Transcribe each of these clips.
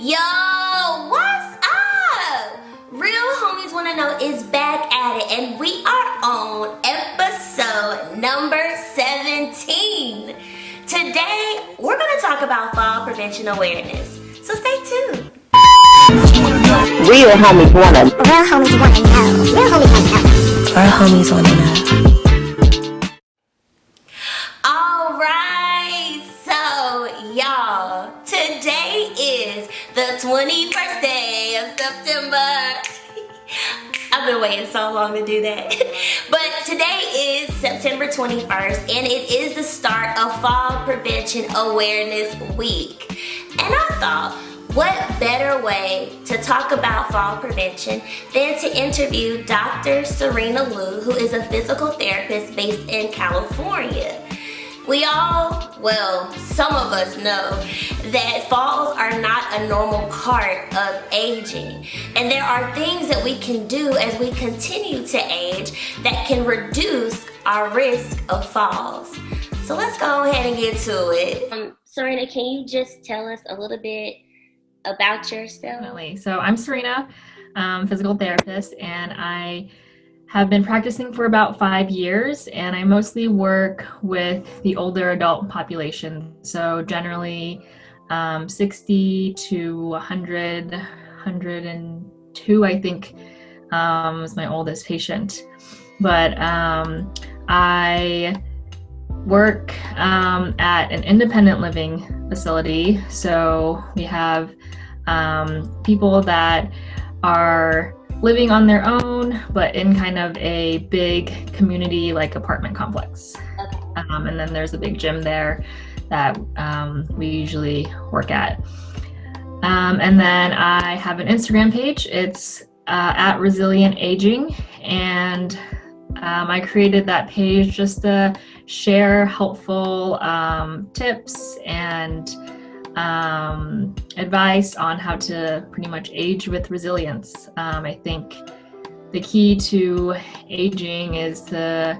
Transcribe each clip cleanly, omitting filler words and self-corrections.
Yo, what's up? Real Homies Wanna Know is back at it, and we are on episode number 17. Today, we're gonna talk about fall prevention awareness, so stay tuned. Real homies wanna know. Real homies wanna know. Real homies wanna know. Our homies wanna know. All right, so y'all, today is the 21st day of September. I've been waiting so long to do that. But today is September 21st, and it is the start of Fall Prevention Awareness Week. And I thought, what better way to talk about fall prevention than to interview Dr. Serena Liu, who is a physical therapist based in California. We all, well, some of us know that falls are not a normal part of aging. And there are things that we can do as we continue to age that can reduce our risk of falls. So let's go ahead and get to it. Serena, can you just tell us a little bit about yourself? Definitely. So I'm Serena, physical therapist, and I have been practicing for about 5 years, and I mostly work with the older adult population. So generally 60 to 100, 102, I think, was my oldest patient. But I work at an independent living facility. So we have people that are living on their own, but in kind of a big community like apartment complex. Okay. And then there's a big gym there that we usually work at. And then I have an Instagram page. It's at Resilient Aging, and I created that page just to share helpful tips and advice on how to pretty much age with resilience. I think the key to aging is to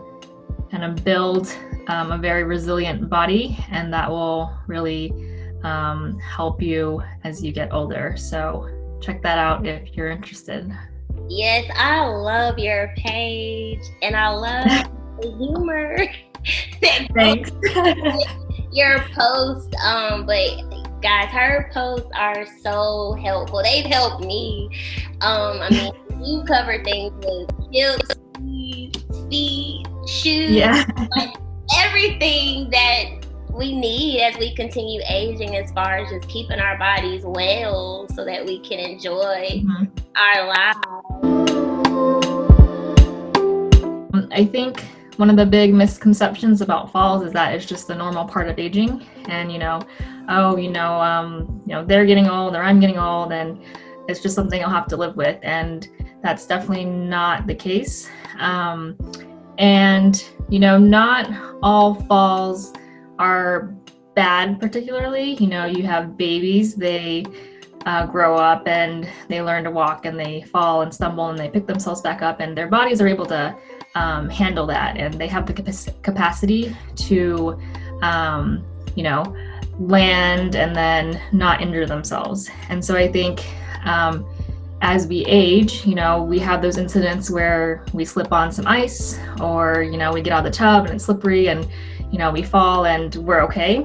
kind of build a very resilient body, and that will really help you as you get older. So check that out if you're interested. Yes, I love your page, and I love the humor that Thanks. your posts. But guys, her posts are so helpful. They've helped me. I mean, you cover things with hips, feet, shoes, Yeah. like everything that we need as we continue aging, as far as just keeping our bodies well so that we can enjoy our lives. I think one of the big misconceptions about falls is that it's just the normal part of aging, and they're getting old or I'm getting old, and it's just something I'll have to live with, and that's definitely not the case. And not all falls are bad particularly. You have babies, they grow up and they learn to walk, and they fall and stumble and they pick themselves back up, and their bodies are able to handle that, and they have the capacity to land and then not injure themselves. And so I think as we age, we have those incidents where we slip on some ice, or we get out of the tub and it's slippery, and we fall and we're okay.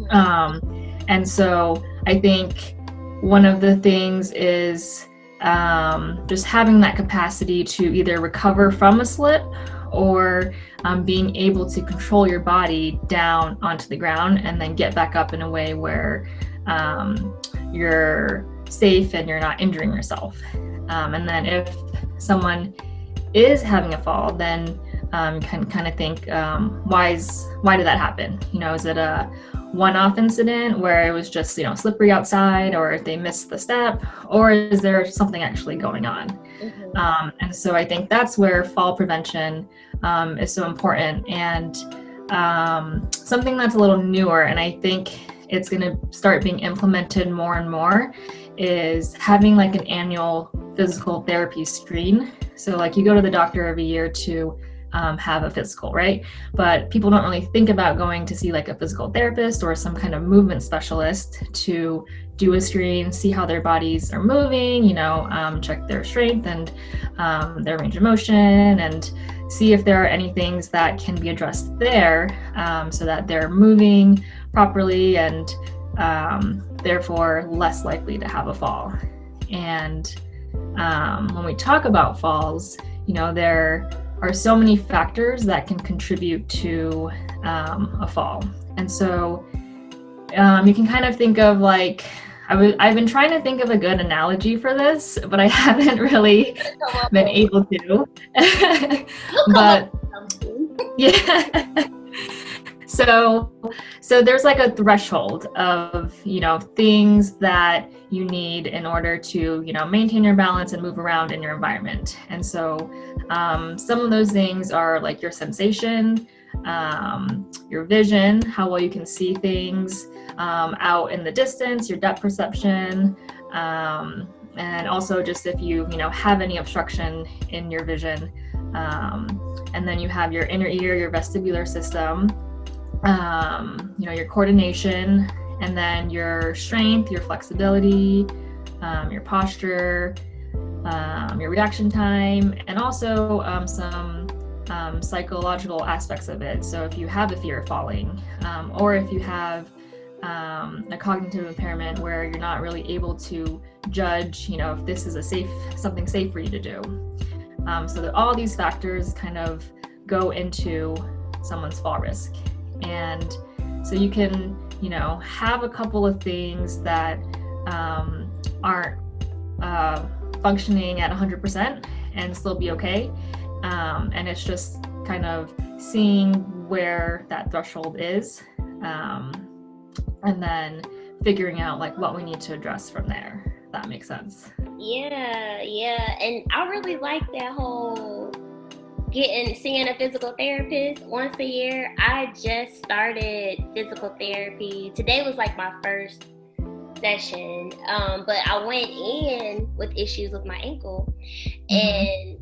And so I think one of the things is just having that capacity to either recover from a slip, or being able to control your body down onto the ground and then get back up in a way where you're safe and you're not injuring yourself. And then if someone is having a fall, then you can kind of think, why did that happen? Is it a one-off incident where it was just slippery outside, or they missed the step, or is there something actually going on? And so I think that's where fall prevention is so important, and something that's a little newer, and I think it's going to start being implemented more and more, is having like an annual physical therapy screen. So like you go to the doctor every year to have a physical, right? But people don't really think about going to see like a physical therapist or some kind of movement specialist to do a screen, see how their bodies are moving, check their strength and their range of motion, and see if there are any things that can be addressed there, so that they're moving properly and therefore less likely to have a fall. And when we talk about falls, there are so many factors that can contribute to a fall. And so you can kind of think of like, I've been trying to think of a good analogy for this, but I haven't really been able to. But yeah. So there's like a threshold of, things that you need in order to, maintain your balance and move around in your environment. And so some of those things are like your sensation, your vision, how well you can see things out in the distance, your depth perception, and also just if you have any obstruction in your vision. And then you have your inner ear, your vestibular system, your coordination, and then your strength, your flexibility, your posture, your reaction time, and also some psychological aspects of it. So if you have a fear of falling, or if you have a cognitive impairment where you're not really able to judge, if this is something safe for you to do. So that all these factors kind of go into someone's fall risk. And so you can, have a couple of things that aren't functioning at 100% and still be okay. And it's just kind of seeing where that threshold is, and then figuring out like what we need to address from there. If that makes sense. Yeah. And I really like that whole seeing a physical therapist once a year. I just started physical therapy. Today was like my first session, but I went in with issues with my ankle and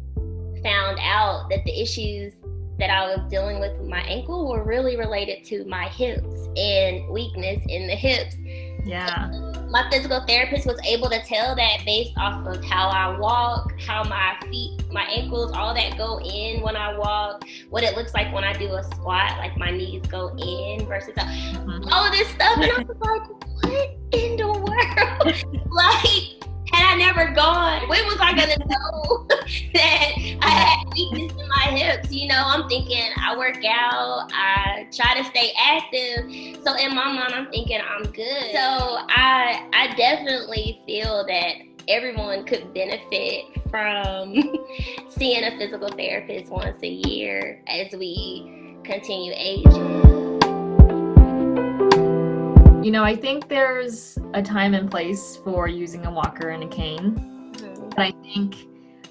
found out that the issues that I was dealing with my ankle were really related to my hips and weakness in the hips. Yeah. My physical therapist was able to tell that based off of how I walk, how my feet, my ankles, all that go in when I walk, what it looks like when I do a squat, like my knees go in versus all of this stuff. And I was like, what in the world? Like, had I never gone, when was I gonna know that I had weakness in my hips? I'm thinking I work out, I try to stay active. So in my mind, I'm thinking I'm good. So I definitely feel that everyone could benefit from seeing a physical therapist once a year as we continue aging. I think there's a time and place for using a walker and a cane. But I think,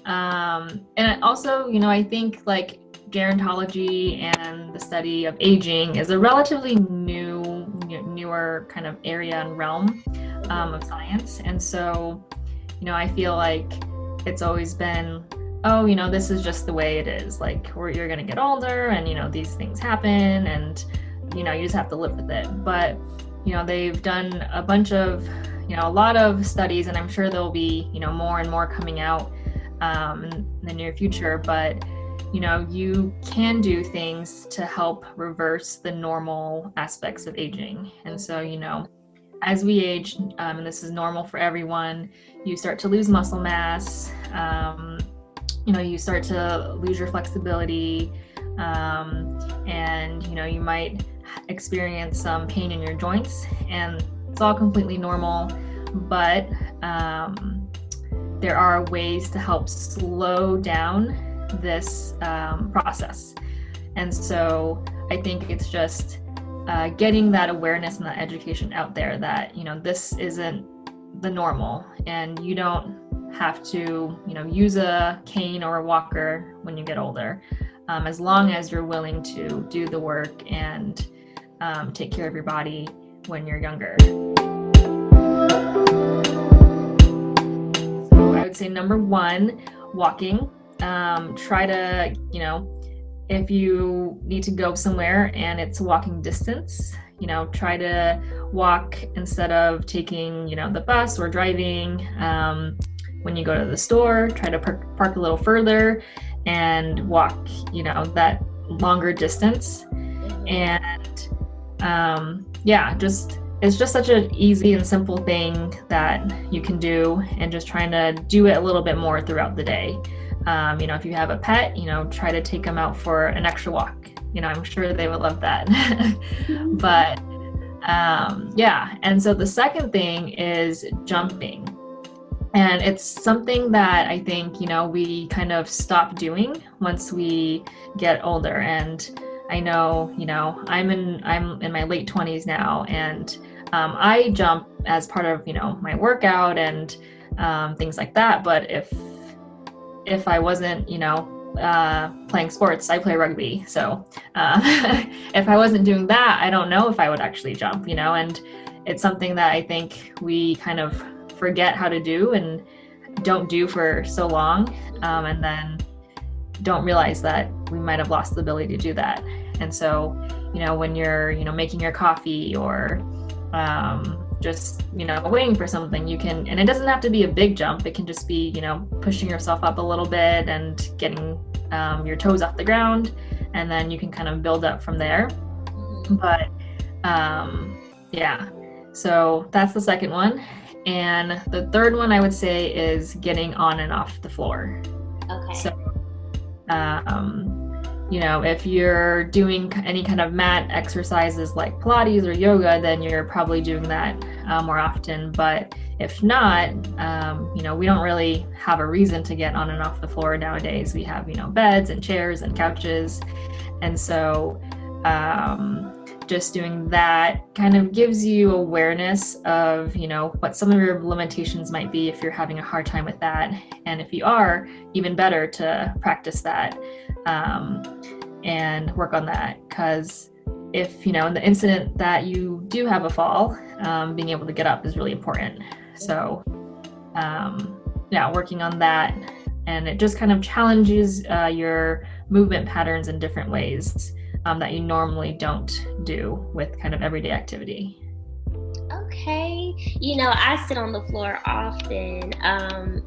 and also, I think like gerontology and the study of aging is a relatively newer kind of area and realm of science. And so, I feel like it's always been, this is just the way it is. Like, you're going to get older and, these things happen and, you just have to live with it. But they've done a bunch of, a lot of studies, and I'm sure there'll be, more and more coming out in the near future. But, you can do things to help reverse the normal aspects of aging. And so, as we age, and this is normal for everyone, you start to lose muscle mass, you start to lose your flexibility, and, you might experience some pain in your joints, and it's all completely normal, but there are ways to help slow down this process. And so I think it's just getting that awareness and that education out there that, this isn't the normal, and you don't have to, use a cane or a walker when you get older, as long as you're willing to do the work and take care of your body when you're younger. So I would say number one, walking. Try to, if you need to go somewhere and it's walking distance, try to walk instead of taking, the bus or driving. When you go to the store, try to park a little further and walk, that longer distance. And it's just such an easy and simple thing that you can do, and just trying to do it a little bit more throughout the day. If you have a pet, try to take them out for an extra walk. I'm sure they would love that. But and so the second thing is jumping. And it's something that I think, we kind of stop doing once we get older. And I know, I'm in my late 20s now, and I jump as part of, my workout and things like that. But if I wasn't, playing sports, I play rugby. So if I wasn't doing that, I don't know if I would actually jump, and it's something that I think we kind of forget how to do and don't do for so long, and then don't realize that we might have lost the ability to do that. And so, when you're, making your coffee or just, waiting for something, you can, and it doesn't have to be a big jump. It can just be, pushing yourself up a little bit and getting your toes off the ground, and then you can kind of build up from there. But so that's the second one. And the third one I would say is getting on and off the floor. Okay. So, if you're doing any kind of mat exercises like Pilates or yoga, then you're probably doing that more often. But if not, we don't really have a reason to get on and off the floor nowadays. We have, beds and chairs and couches. And so just doing that kind of gives you awareness of, what some of your limitations might be if you're having a hard time with that. And if you are, even better to practice that and work on that. Because if, in the incident that you do have a fall, being able to get up is really important. So working on that. And it just kind of challenges your movement patterns in different ways that you normally don't do with kind of everyday activity. Okay. I sit on the floor often,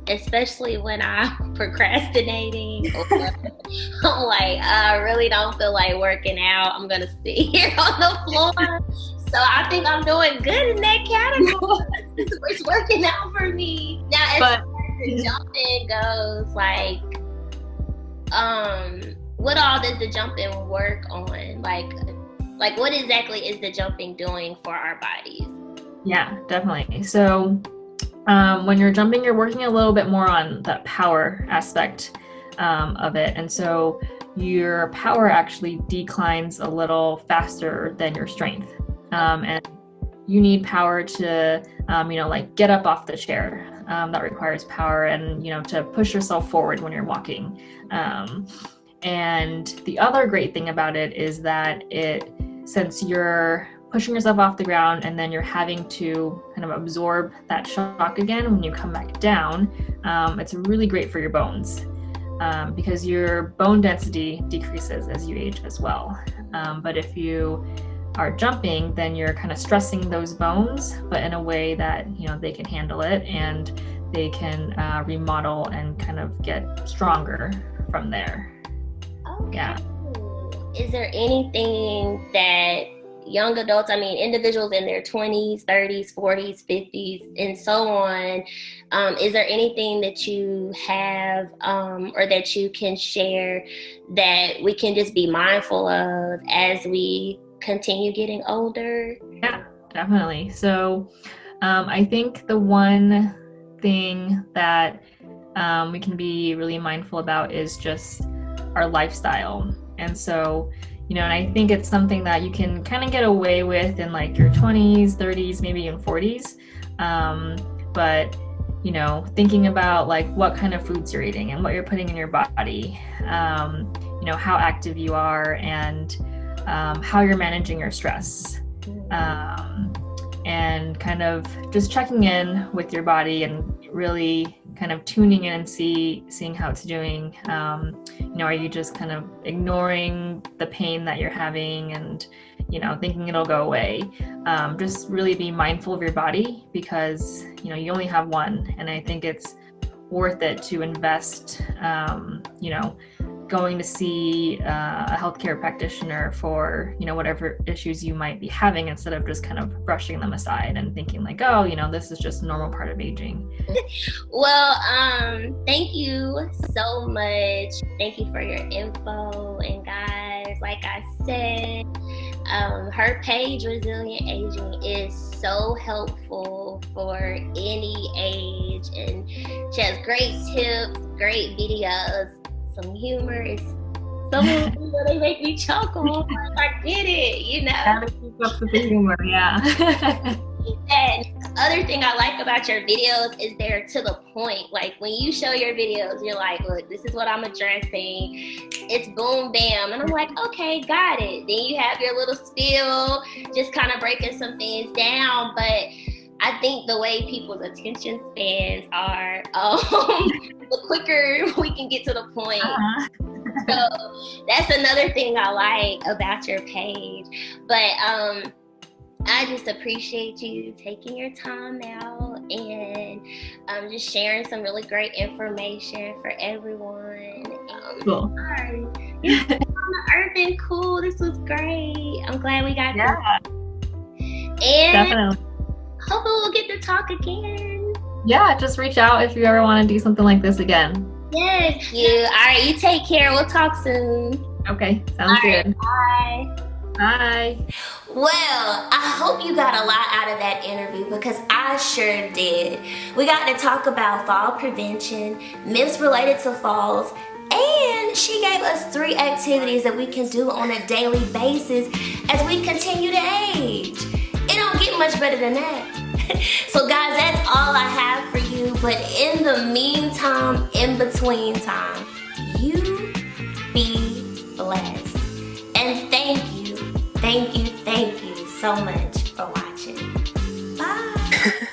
especially when I'm procrastinating or I'm like, I really don't feel like working out. I'm going to sit here on the floor. So I think I'm doing good in that category. It's working out for me. Now, as far as the jumping goes, what all does the jumping work on? Like what exactly is the jumping doing for our bodies? Yeah, definitely. So when you're jumping, you're working a little bit more on the power aspect of it. And so your power actually declines a little faster than your strength. And you need power to, get up off the chair. That requires power and, to push yourself forward when you're walking. And the other great thing about it is that since you're pushing yourself off the ground and then you're having to kind of absorb that shock again when you come back down, it's really great for your bones because your bone density decreases as you age as well. But if you are jumping, then you're kind of stressing those bones, but in a way that, they can handle it and they can remodel and kind of get stronger from there. Okay. Yeah. Is there anything that young adults, individuals in their 20s, 30s, 40s, 50s, and so on, is there anything that you have or that you can share that we can just be mindful of as we continue getting older? Yeah, definitely. So I think the one thing that we can be really mindful about is just our lifestyle. And so, and I think it's something that you can kind of get away with in like your 20s, 30s, maybe even 40s. But, thinking about like what kind of foods you're eating and what you're putting in your body, how active you are and how you're managing your stress. And kind of just checking in with your body and really kind of tuning in and seeing how it's doing. Are you just kind of ignoring the pain that you're having and thinking it'll go away? Just really be mindful of your body, because you only have one, and I think it's worth it to invest going to see a healthcare practitioner for whatever issues you might be having, instead of just kind of brushing them aside and thinking like, oh, this is just a normal part of aging. Well, thank you so much. Thank you for your info. And guys, like I said, her page, Resilient Aging, is so helpful for any age, and she has great tips, great videos, some humor. Some of them, they make me chuckle. I get it, Gotta keep up with the humor, yeah. And other thing I like about your videos is they're to the point. Like when you show your videos, you're like, look, this is what I'm addressing. It's boom, bam. And I'm like, okay, got it. Then you have your little spiel, just kind of breaking some things down. But I think the way people's attention spans are, the quicker we can get to the point. So that's another thing I like about your page. But I just appreciate you taking your time out and just sharing some really great information for everyone. Cool. You're on the earth and cool. This was great. I'm glad we got to. And definitely. Hopefully we'll get to talk again. Yeah, just reach out if you ever want to do something like this again. Yes. Thank you. All right, you take care. We'll talk soon. Okay, sounds good. Bye. Bye. Well, I hope you got a lot out of that interview, because I sure did. We got to talk about fall prevention, myths related to falls, and she gave us 3 activities that we can do on a daily basis as we continue to age. It don't get much better than that. So guys, that's all I have for you. But in the meantime, in between time, you be blessed. And thank you so much for watching. Bye.